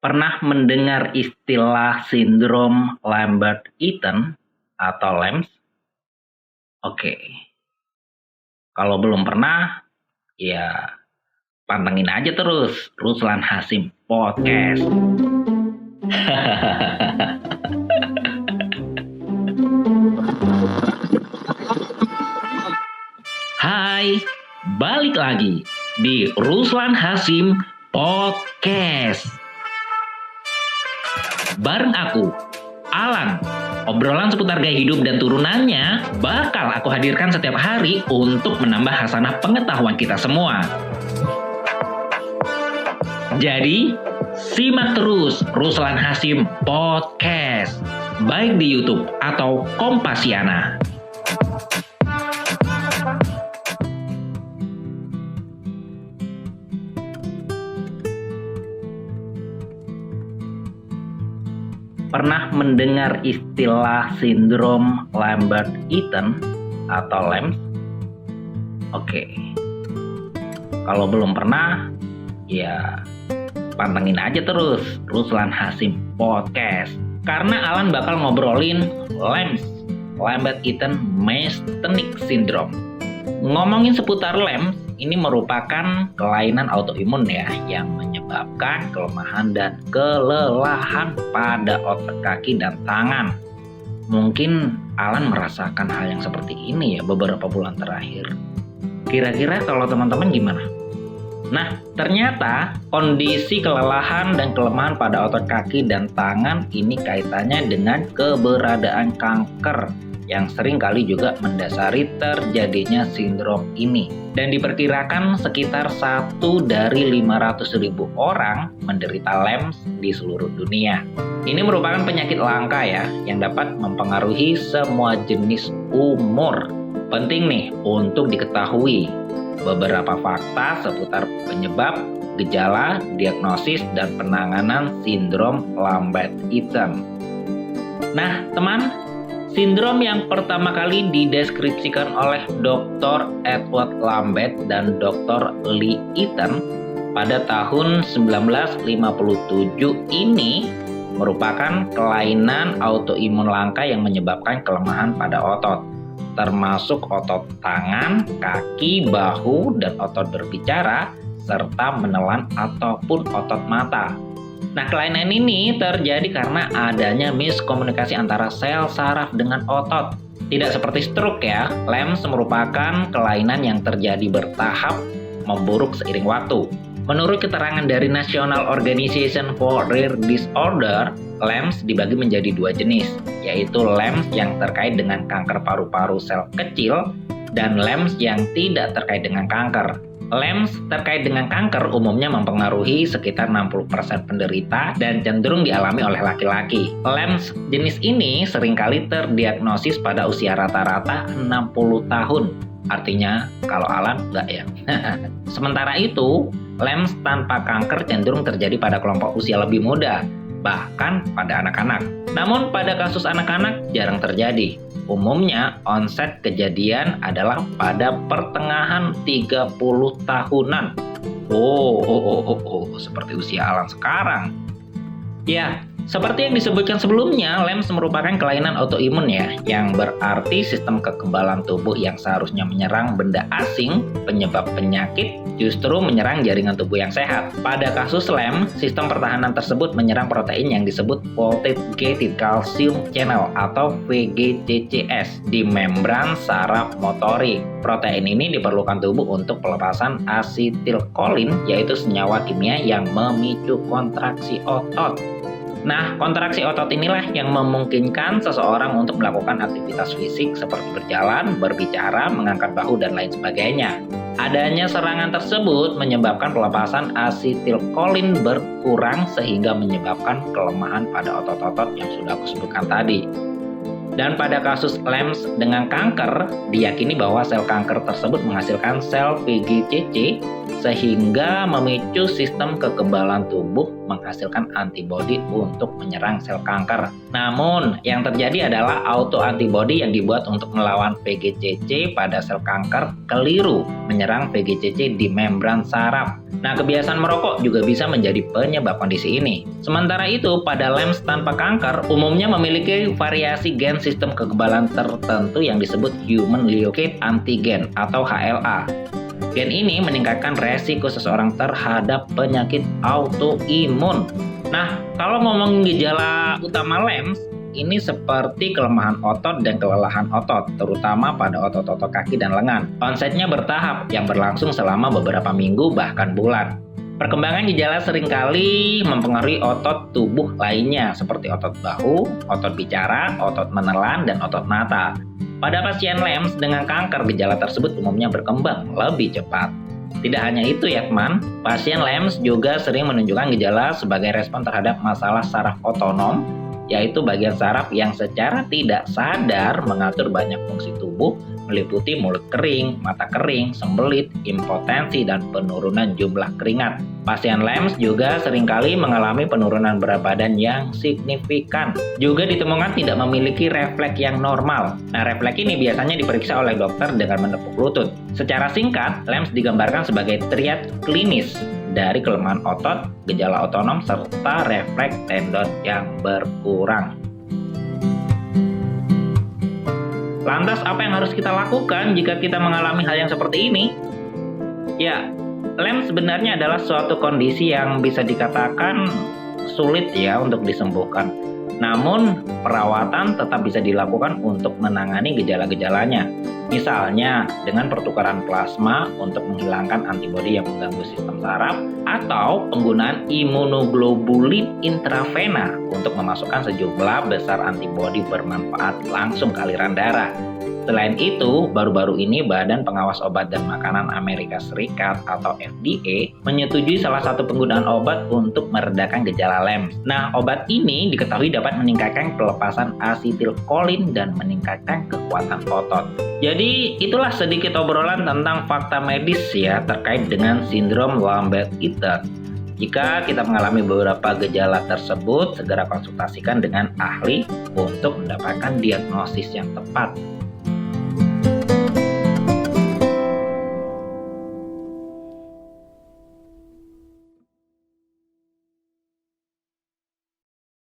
Pernah mendengar istilah sindrom Lambert-Eaton atau LEMS? Oke, kalau belum pernah, ya pantengin aja terus Ruslan Hasim Podcast. Hai, balik lagi di Ruslan Hasim Podcast. Bareng aku, Alan. Obrolan seputar gaya hidup dan turunannya bakal aku hadirkan setiap hari untuk menambah hasanah pengetahuan kita semua. Jadi, simak terus Ruslan Hasim Podcast, baik di YouTube atau Kompasiana. Pernah mendengar istilah sindrom Lambert-Eaton atau LEMS? Oke, kalau belum pernah, ya pantengin aja terus Ruslan Hasim Podcast. Karena Alan bakal ngobrolin LEMS, Lambert-Eaton Myasthenic Syndrome. Ngomongin seputar LEMS, ini merupakan kelainan autoimun ya, yang menyebabkan kelemahan dan kelelahan pada otot kaki dan tangan. Mungkin Alan merasakan hal yang seperti ini ya beberapa bulan terakhir. Kira-kira kalau teman-teman gimana? Nah, ternyata kondisi kelelahan dan kelemahan pada otot kaki dan tangan ini kaitannya dengan keberadaan kanker yang sering kali juga mendasari terjadinya sindrom ini. Dan diperkirakan sekitar 1 dari 500.000 orang menderita LEMS di seluruh dunia. Ini merupakan penyakit langka ya, yang dapat mempengaruhi semua jenis umur. Penting nih untuk diketahui beberapa fakta seputar penyebab, gejala, diagnosis, dan penanganan sindrom Lambert-Eaton. Nah, teman, sindrom yang pertama kali dideskripsikan oleh Dr. Edward Lambert dan Dr. Lee Eaton pada tahun 1957 ini merupakan kelainan autoimun langka yang menyebabkan kelemahan pada otot, termasuk otot tangan, kaki, bahu, dan otot berbicara, serta menelan ataupun otot mata. Nah, kelainan ini terjadi karena adanya miskomunikasi antara sel saraf dengan otot. Tidak seperti stroke ya, LEMS merupakan kelainan yang terjadi bertahap, memburuk seiring waktu. Menurut keterangan dari National Organization for Rare Disorder, LEMS dibagi menjadi 2 jenis, yaitu LEMS yang terkait dengan kanker paru-paru sel kecil dan LEMS yang tidak terkait dengan kanker. LEMS terkait dengan kanker umumnya mempengaruhi sekitar 60% penderita dan cenderung dialami oleh laki-laki. LEMS jenis ini seringkali terdiagnosis pada usia rata-rata 60 tahun. Artinya kalau Alan enggak ya. Sementara itu, LEMS tanpa kanker cenderung terjadi pada kelompok usia lebih muda, bahkan pada anak-anak. Namun pada kasus anak-anak jarang terjadi. Umumnya onset kejadian adalah pada pertengahan 30 tahunan. Seperti usia Alan sekarang. Ya, seperti yang disebutkan sebelumnya, LEMS merupakan kelainan autoimun ya, yang berarti sistem kekebalan tubuh yang seharusnya menyerang benda asing, penyebab penyakit, justru menyerang jaringan tubuh yang sehat. Pada kasus LEMS, sistem pertahanan tersebut menyerang protein yang disebut voltage gated calcium channel atau VGCCS di membran saraf motorik. Protein ini diperlukan tubuh untuk pelepasan asetilkolin, yaitu senyawa kimia yang memicu kontraksi otot. Nah, kontraksi otot inilah yang memungkinkan seseorang untuk melakukan aktivitas fisik seperti berjalan, berbicara, mengangkat bahu, dan lain sebagainya. Adanya serangan tersebut menyebabkan pelepasan asetilkolin berkurang sehingga menyebabkan kelemahan pada otot-otot yang sudah aku sebutkan tadi. Dan pada kasus LEMS dengan kanker, diyakini bahwa sel kanker tersebut menghasilkan sel VGCC sehingga memicu sistem kekebalan tubuh menghasilkan antibodi untuk menyerang sel kanker. Namun, yang terjadi adalah autoantibodi yang dibuat untuk melawan VGCC pada sel kanker keliru menyerang VGCC di membran saraf. Nah, kebiasaan merokok juga bisa menjadi penyebab kondisi ini. Sementara itu, pada LEMS tanpa kanker umumnya memiliki variasi gen sistem kekebalan tertentu yang disebut Human Leukemia Antigen atau HLA. Gen ini meningkatkan resiko seseorang terhadap penyakit autoimun. Nah, kalau ngomongin gejala utama LEMS, ini seperti kelemahan otot dan kelelahan otot, terutama pada otot-otot kaki dan lengan. Onsetnya bertahap yang berlangsung selama beberapa minggu bahkan bulan. Perkembangan gejala seringkali mempengaruhi otot tubuh lainnya seperti otot bahu, otot bicara, otot menelan, dan otot mata. Pada pasien LEMS dengan kanker, gejala tersebut umumnya berkembang lebih cepat. Tidak hanya itu ya teman, pasien LEMS juga sering menunjukkan gejala sebagai respon terhadap masalah saraf otonom, yaitu bagian saraf yang secara tidak sadar mengatur banyak fungsi tubuh, meliputi mulut kering, mata kering, sembelit, impotensi, dan penurunan jumlah keringat. Pasien LEMS juga seringkali mengalami penurunan berat badan yang signifikan. Juga ditemukan tidak memiliki refleks yang normal. Nah, refleks ini biasanya diperiksa oleh dokter dengan menepuk lutut. Secara singkat, LEMS digambarkan sebagai triad klinis dari kelemahan otot, gejala otonom, serta refleks tendon yang berkurang. Lantas apa yang harus kita lakukan jika kita mengalami hal yang seperti ini? Ya, LEMS sebenarnya adalah suatu kondisi yang bisa dikatakan sulit ya untuk disembuhkan. Namun, perawatan tetap bisa dilakukan untuk menangani gejala-gejalanya. Misalnya, dengan pertukaran plasma untuk menghilangkan antibodi yang mengganggu sistem saraf, atau penggunaan imunoglobulin intravena untuk memasukkan sejumlah besar antibodi bermanfaat langsung ke aliran darah. Selain itu, baru-baru ini Badan Pengawas Obat dan Makanan Amerika Serikat atau FDA menyetujui salah satu penggunaan obat untuk meredakan gejala LEMS. Nah, obat ini diketahui dapat meningkatkan pelepasan asetilkolin dan meningkatkan kekuatan otot. Jadi, itulah sedikit obrolan tentang fakta medis ya terkait dengan sindrom Lambert-Eaton. Jika kita mengalami beberapa gejala tersebut, segera konsultasikan dengan ahli untuk mendapatkan diagnosis yang tepat.